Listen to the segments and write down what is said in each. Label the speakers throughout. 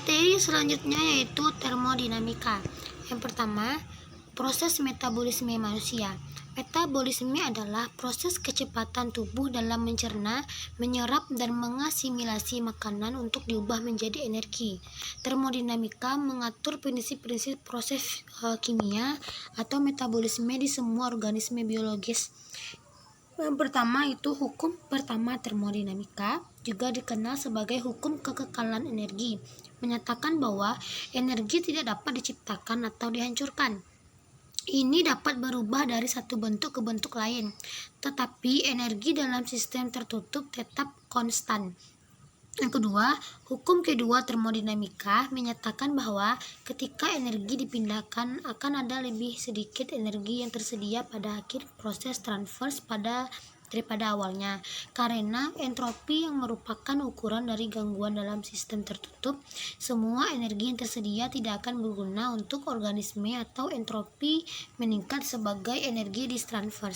Speaker 1: Materi selanjutnya yaitu termodinamika. Yang pertama, proses metabolisme manusia. Metabolisme adalah proses kecepatan tubuh dalam mencerna, menyerap, dan mengasimilasi makanan untuk diubah menjadi energi. Termodinamika mengatur prinsip-prinsip proses kimia atau metabolisme di semua organisme biologis. Yang pertama itu hukum pertama termodinamika, juga dikenal sebagai hukum kekekalan energi, menyatakan bahwa energi tidak dapat diciptakan atau dihancurkan. Ini dapat berubah dari satu bentuk ke bentuk lain, tetapi energi dalam sistem tertutup tetap konstan. Yang kedua, hukum kedua termodinamika menyatakan bahwa ketika energi dipindahkan akan ada lebih sedikit energi yang tersedia pada akhir proses transfer daripada awalnya, karena entropi yang merupakan ukuran dari gangguan dalam sistem tertutup. Semua energi yang tersedia tidak akan berguna untuk organisme atau entropi meningkat sebagai energi ditransfer.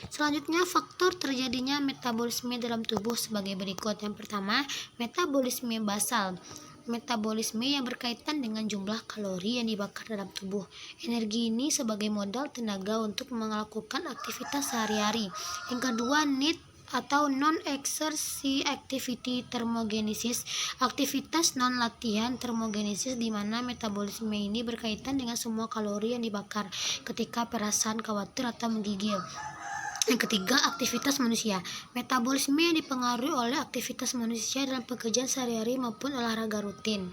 Speaker 1: Selanjutnya, faktor terjadinya metabolisme dalam tubuh sebagai berikut. Yang pertama, metabolisme basal. Metabolisme yang berkaitan dengan jumlah kalori yang dibakar dalam tubuh. Energi ini sebagai modal tenaga untuk melakukan aktivitas sehari-hari. Yang kedua, need atau non-exercise activity thermogenesis, aktivitas non-latihan termogenesis, di mana metabolisme ini berkaitan dengan semua kalori yang dibakar ketika perasaan khawatir atau menggigil. Yang ketiga, aktivitas manusia. Metabolisme yang dipengaruhi oleh aktivitas manusia dalam pekerjaan sehari-hari maupun olahraga rutin.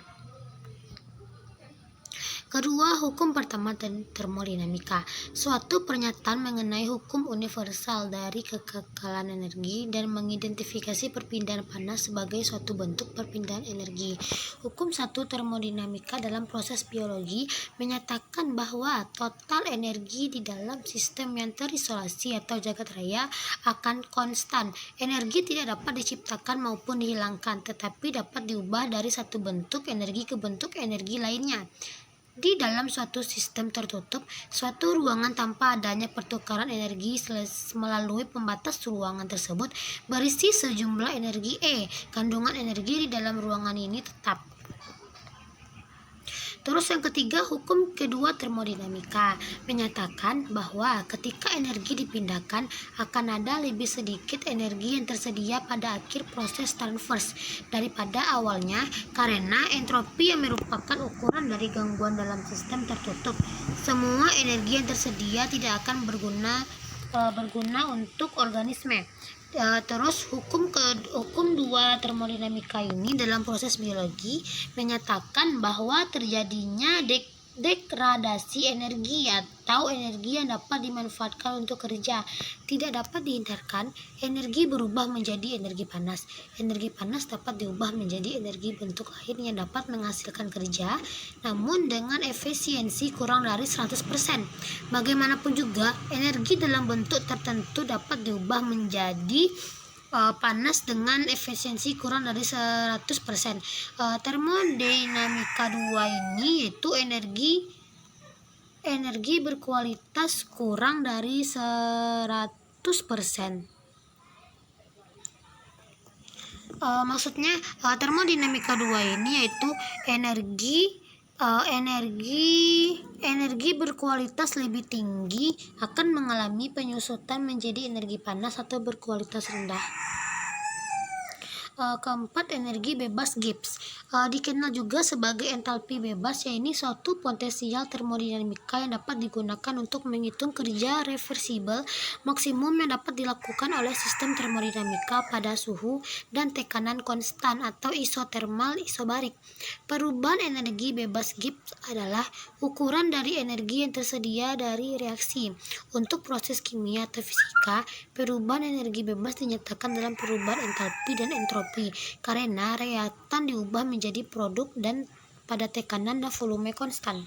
Speaker 1: Kedua, hukum pertama termodinamika. Suatu pernyataan mengenai hukum universal dari kekekalan energi dan mengidentifikasi perpindahan panas sebagai suatu bentuk perpindahan energi. Hukum satu termodinamika dalam proses biologi menyatakan bahwa total energi di dalam sistem yang terisolasi atau jagat raya akan konstan. Energi tidak dapat diciptakan maupun dihilangkan, tetapi dapat diubah dari satu bentuk energi ke bentuk energi lainnya. Di dalam suatu sistem tertutup, suatu ruangan tanpa adanya pertukaran energi melalui pembatas ruangan tersebut berisi sejumlah energi E. Kandungan energi di dalam ruangan ini tetap. Terus yang ketiga, hukum kedua termodinamika menyatakan bahwa ketika energi dipindahkan akan ada lebih sedikit energi yang tersedia pada akhir proses transfer daripada awalnya, karena entropi yang merupakan ukuran dari gangguan dalam sistem tertutup. Semua energi yang tersedia tidak akan berguna untuk organisme. Terus hukum dua termodinamika ini dalam proses biologi menyatakan bahwa terjadinya degradasi energi atau energi yang dapat dimanfaatkan untuk kerja. Tidak dapat dihindarkan, energi berubah menjadi energi panas. Energi panas dapat diubah menjadi energi bentuk lain yang dapat menghasilkan kerja, namun dengan efisiensi kurang dari 100%. Bagaimanapun juga, energi dalam bentuk tertentu dapat diubah menjadi panas dengan efisiensi kurang dari 100%. Termodinamika 2 ini yaitu energi berkualitas kurang dari 100%. Maksudnya termodinamika 2 ini yaitu energi berkualitas lebih tinggi akan mengalami penyusutan menjadi energi panas atau berkualitas rendah. Keempat, energi bebas Gibbs, dikenal juga sebagai entalpi bebas, yaitu suatu potensial termodinamika yang dapat digunakan untuk menghitung kerja reversibel maksimum yang dapat dilakukan oleh sistem termodinamika pada suhu dan tekanan konstan atau isotermal isobarik. Perubahan energi bebas Gibbs adalah ukuran dari energi yang tersedia dari reaksi. Untuk proses kimia atau fisika, perubahan energi bebas dinyatakan dalam perubahan entalpi dan entropi, karena reaktan diubah menjadi produk dan pada tekanan dan volume konstan.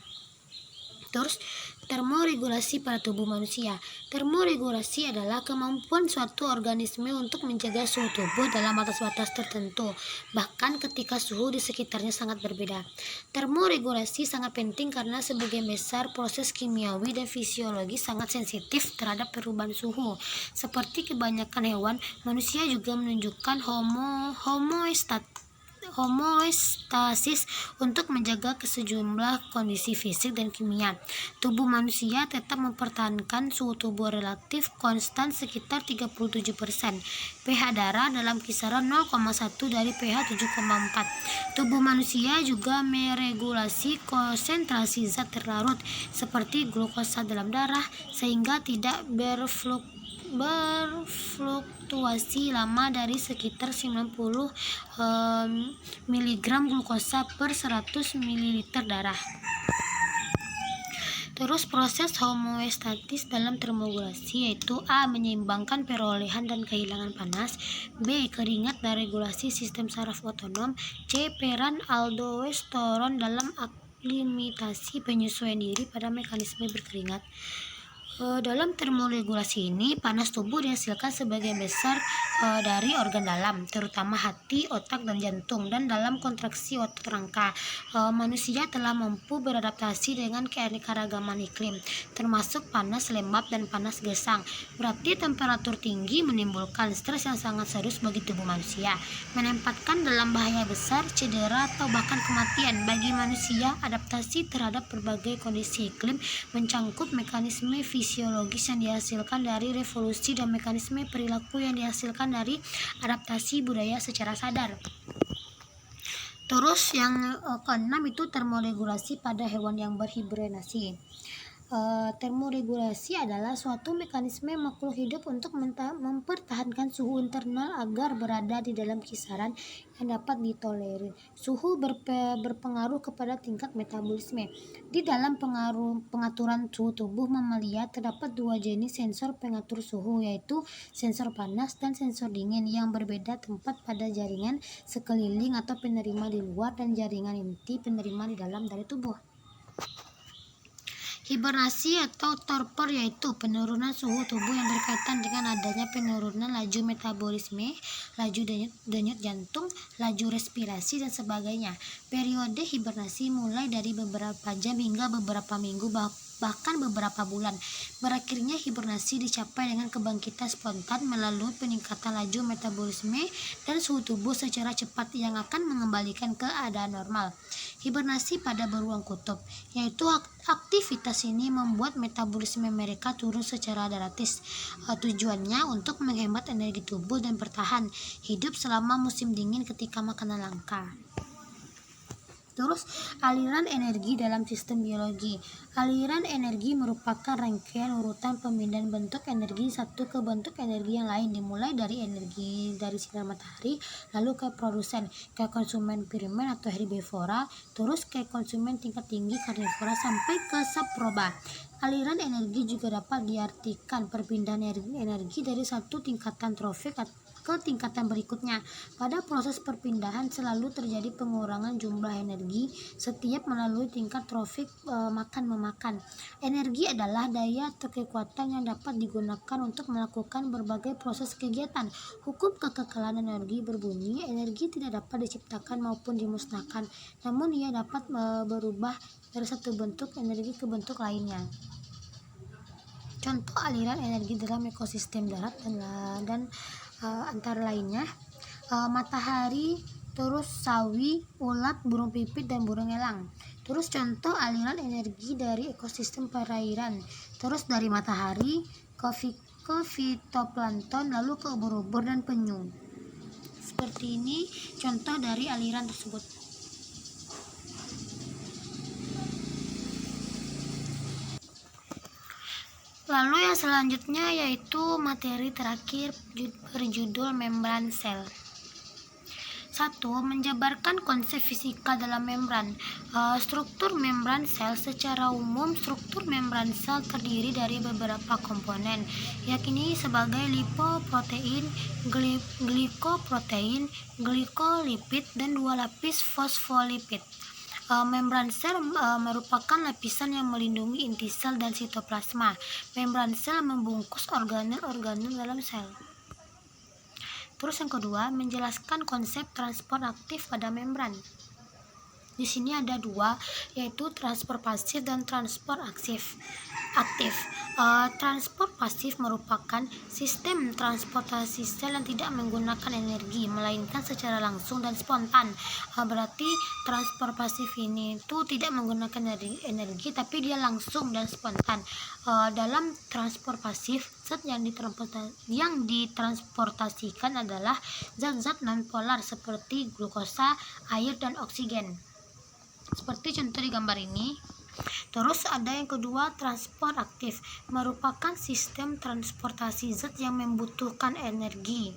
Speaker 1: Terus, termoregulasi pada tubuh manusia. Termoregulasi adalah kemampuan suatu organisme untuk menjaga suhu tubuh dalam batas-batas tertentu, bahkan ketika suhu di sekitarnya sangat berbeda. Termoregulasi sangat penting karena sebagian besar proses kimiawi dan fisiologi sangat sensitif terhadap perubahan suhu. Seperti kebanyakan hewan, manusia juga menunjukkan homeostatis homeostasis untuk menjaga sejumlah kondisi fisik dan kimia. Tubuh manusia tetap mempertahankan suhu tubuh relatif konstan sekitar 37%. pH darah dalam kisaran 0,1 dari pH 7,4. Tubuh manusia juga meregulasi konsentrasi zat terlarut seperti glukosa dalam darah sehingga tidak berfluktuasi lama dari sekitar 90 mg glukosa per 100 ml darah. Terus proses homeostatis dalam termogulasi yaitu A. Menyeimbangkan perolehan dan kehilangan panas, B. Keringat dan regulasi sistem saraf otonom, C. Peran aldosteron dalam aklimatasi penyesuaian diri pada mekanisme berkeringat. Dalam termoregulasi ini, panas tubuh dihasilkan sebagian besar dari organ dalam, terutama hati, otak, dan jantung. Dan dalam kontraksi otot rangka, manusia telah mampu beradaptasi dengan keanekaragaman iklim, termasuk panas lembab dan panas gesang. Berarti temperatur tinggi menimbulkan stres yang sangat serius bagi tubuh manusia, menempatkan dalam bahaya besar, cedera, atau bahkan kematian. Bagi manusia, adaptasi terhadap berbagai kondisi iklim mencangkup mekanisme fisiologis yang dihasilkan dari revolusi dan mekanisme perilaku yang dihasilkan dari adaptasi budaya secara sadar. Terus yang keenam itu termoregulasi pada hewan yang berhibernasi. Termoregulasi adalah suatu mekanisme makhluk hidup untuk mempertahankan suhu internal agar berada di dalam kisaran yang dapat ditolerir. Suhu berpengaruh kepada tingkat metabolisme. Di dalam pengaturan suhu tubuh mamalia terdapat dua jenis sensor pengatur suhu, yaitu sensor panas dan sensor dingin yang berbeda tempat pada jaringan sekeliling atau penerima di luar dan jaringan inti penerima di dalam dari tubuh. Hibernasi atau torpor yaitu penurunan suhu tubuh yang berkaitan dengan adanya penurunan laju metabolisme, laju denyut jantung, laju respirasi, dan sebagainya. Periode hibernasi mulai dari beberapa jam hingga beberapa minggu, bahkan beberapa bulan. Berakhirnya hibernasi dicapai dengan kebangkitan spontan melalui peningkatan laju metabolisme dan suhu tubuh secara cepat yang akan mengembalikan keadaan normal. Hibernasi pada beruang kutub, yaitu aktivitas ini membuat metabolisme mereka turun secara drastis. Tujuannya untuk menghemat energi tubuh dan bertahan hidup selama musim dingin ketika makanan langka. Terus, aliran energi dalam sistem biologi. Aliran energi merupakan rangkaian urutan pemindahan bentuk energi satu ke bentuk energi yang lain, dimulai dari energi dari sinar matahari, lalu ke produsen, ke konsumen primer atau herbivora, terus ke konsumen tingkat tinggi karnivora sampai ke saproba. Aliran energi juga dapat diartikan perpindahan energi dari satu tingkatan trofik ke tingkatan berikutnya. Pada proses perpindahan selalu terjadi pengurangan jumlah energi setiap melalui tingkat trofik makan-memakan. Energi adalah daya atau kekuatan yang dapat digunakan untuk melakukan berbagai proses kegiatan. Hukum kekekalan energi berbunyi, energi tidak dapat diciptakan maupun dimusnahkan, namun ia dapat berubah dari satu bentuk energi ke bentuk lainnya. Contoh aliran energi dalam ekosistem darat dan antara lainnya matahari, terus sawi, ulat, burung pipit, dan burung elang. Terus contoh aliran energi dari ekosistem perairan, terus dari matahari ke fitoplankton, lalu ke ubur-ubur dan penyu. Seperti ini contoh dari aliran tersebut. Lalu yang selanjutnya yaitu materi terakhir berjudul membran sel. 1. Menjabarkan konsep fisika dalam membran. Struktur membran sel. Secara umum, struktur membran sel terdiri dari beberapa komponen, yakni sebagai lipoprotein, glikoprotein, glikolipid, dan dua lapis fosfolipid. Membran sel merupakan lapisan yang melindungi inti sel dan sitoplasma. Membran sel membungkus organel-organel dalam sel. Terus yang kedua, menjelaskan konsep transport aktif pada membran. Di sini ada dua, yaitu transport pasif dan transport aktif. Transport pasif merupakan sistem transportasi sel yang tidak menggunakan energi, melainkan secara langsung dan spontan. Berarti transport pasif ini itu tidak menggunakan energi, tapi dia langsung dan spontan. Dalam transport pasif, zat yang ditransportasikan adalah zat-zat nonpolar seperti glukosa, air, dan oksigen. Seperti contoh di gambar ini. Terus ada yang kedua, transport aktif merupakan sistem transportasi zat yang membutuhkan energi.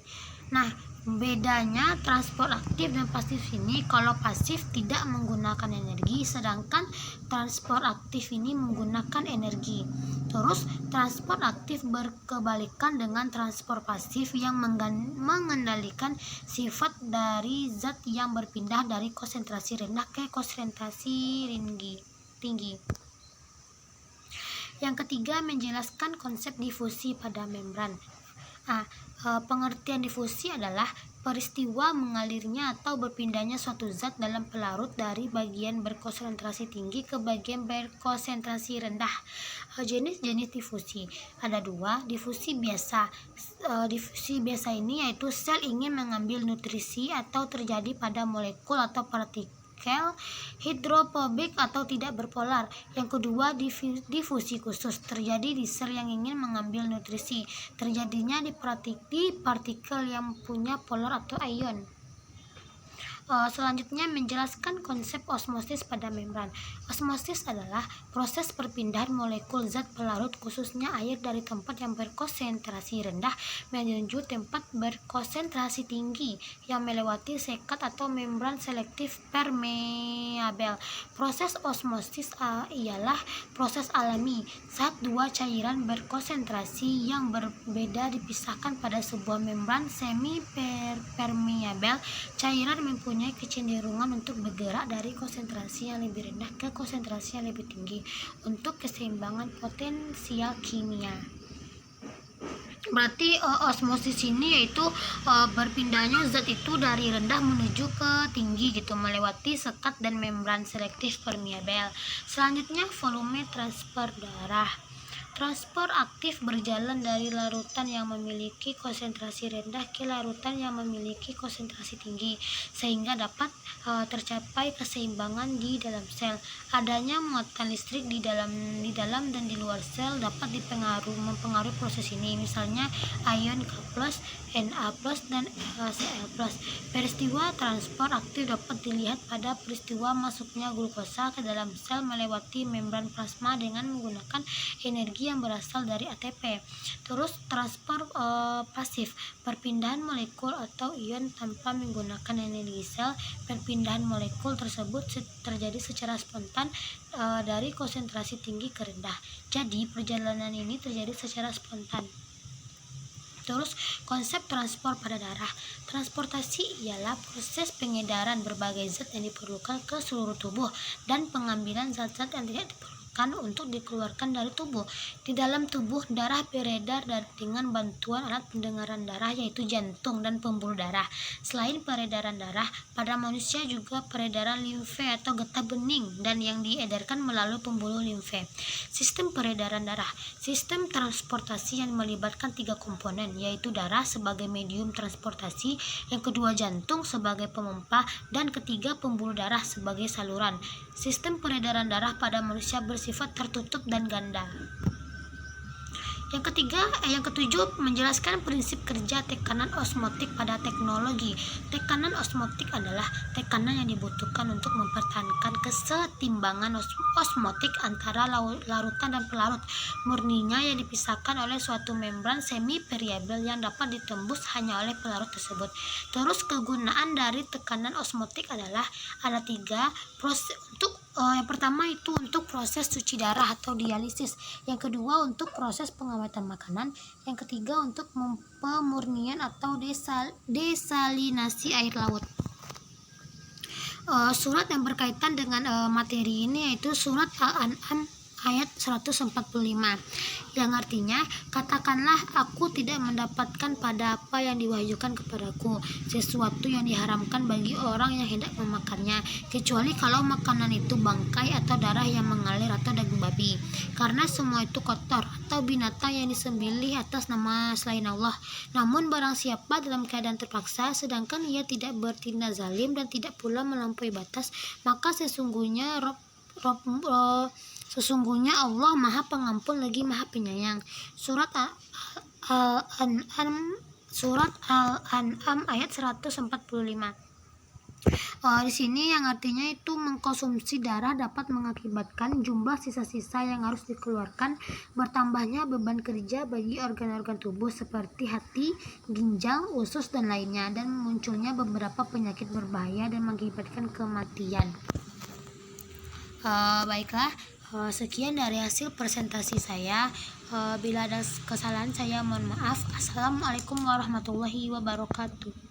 Speaker 1: Nah, bedanya transport aktif dan pasif ini, kalau pasif tidak menggunakan energi, sedangkan transport aktif ini menggunakan energi. Terus transport aktif berkebalikan dengan transport pasif yang mengendalikan sifat dari zat yang berpindah dari konsentrasi rendah ke konsentrasi tinggi. Yang ketiga, menjelaskan konsep difusi pada membran. Pengertian difusi adalah peristiwa mengalirnya atau berpindahnya suatu zat dalam pelarut dari bagian berkonsentrasi tinggi ke bagian berkonsentrasi rendah. Jenis-jenis difusi ada dua. Difusi biasa. Difusi biasa ini yaitu sel ingin mengambil nutrisi atau terjadi pada molekul atau partikel hidrofobik atau tidak berpolar. Yang kedua, difusi khusus terjadi di sel yang ingin mengambil nutrisi, terjadinya di partikel yang punya polar atau ion. Selanjutnya, menjelaskan konsep osmosis pada membran. Osmosis adalah proses perpindahan molekul zat pelarut, khususnya air, dari tempat yang berkonsentrasi rendah menuju tempat berkonsentrasi tinggi yang melewati sekat atau membran selektif permeabel. Proses osmosis ialah proses alami saat dua cairan berkonsentrasi yang berbeda dipisahkan pada sebuah membran semi permeabel. Cairan mempunyai kecenderungan untuk bergerak dari konsentrasi yang lebih rendah ke konsentrasi yang lebih tinggi untuk keseimbangan potensial kimia. Berarti osmosis ini yaitu berpindahnya zat itu dari rendah menuju ke tinggi gitu, melewati sekat dan membran selektif permeabel. Selanjutnya, volume transfer darah. Transport aktif berjalan dari larutan yang memiliki konsentrasi rendah ke larutan yang memiliki konsentrasi tinggi, sehingga dapat tercapai keseimbangan di dalam sel. Adanya muatan listrik di dalam dan di luar sel dapat mempengaruhi proses ini. Misalnya ion K+, Na+, dan Cl+. Peristiwa transport aktif dapat dilihat pada peristiwa masuknya glukosa ke dalam sel melewati membran plasma dengan menggunakan energi yang berasal dari ATP. Terus transport pasif, perpindahan molekul atau ion tanpa menggunakan energi sel. Perpindahan molekul tersebut terjadi secara spontan dari konsentrasi tinggi ke rendah. Jadi perjalanan ini terjadi secara spontan. Terus konsep transport pada darah. Transportasi ialah proses pengedaran berbagai zat yang diperlukan ke seluruh tubuh dan pengambilan zat-zat yang tidak diperlukan untuk dikeluarkan dari tubuh. Di dalam tubuh, darah beredar dengan bantuan alat pendengaran darah yaitu jantung dan pembuluh darah. Selain peredaran darah, pada manusia juga peredaran limfe atau getah bening dan yang diedarkan melalui pembuluh limfe. Sistem peredaran darah. Sistem transportasi yang melibatkan tiga komponen, yaitu darah sebagai medium transportasi, yang kedua jantung sebagai pemompa, dan ketiga pembuluh darah sebagai saluran. Sistem peredaran darah pada manusia bersifat tertutup dan ganda. Yang ketujuh, menjelaskan prinsip kerja tekanan osmotik pada teknologi. Tekanan osmotik adalah tekanan yang dibutuhkan untuk mempertahankan kesetimbangan osmotik antara larutan dan pelarut murninya yang dipisahkan oleh suatu membran semi permeabel yang dapat ditembus hanya oleh pelarut tersebut. Terus kegunaan dari tekanan osmotik adalah ada tiga proses. Yang pertama itu untuk proses cuci darah atau dialisis, yang kedua untuk proses pengawatan makanan, yang ketiga untuk pemurnian atau desalinasi air laut. Surat yang berkaitan dengan materi ini yaitu surat Al-An'am ayat 145, yang artinya, katakanlah aku tidak mendapatkan pada apa yang diwahyukan kepadaku sesuatu yang diharamkan bagi orang yang hendak memakannya, kecuali kalau makanan itu bangkai atau darah yang mengalir atau daging babi, karena semua itu kotor, atau binatang yang disembelih atas nama selain Allah. Namun barang siapa dalam keadaan terpaksa sedangkan ia tidak bertindak zalim dan tidak pula melampaui batas, maka sesungguhnya sesungguhnya Allah Maha Pengampun lagi Maha Penyayang. Surat Al-An'am ayat 145. Di sini yang artinya itu mengkonsumsi darah dapat mengakibatkan jumlah sisa-sisa yang harus dikeluarkan, bertambahnya beban kerja bagi organ-organ tubuh seperti hati, ginjal, usus dan lainnya, dan munculnya beberapa penyakit berbahaya dan mengakibatkan kematian. Baiklah, sekian dari hasil presentasi saya. Bila ada kesalahan saya mohon maaf. Assalamualaikum warahmatullahi wabarakatuh.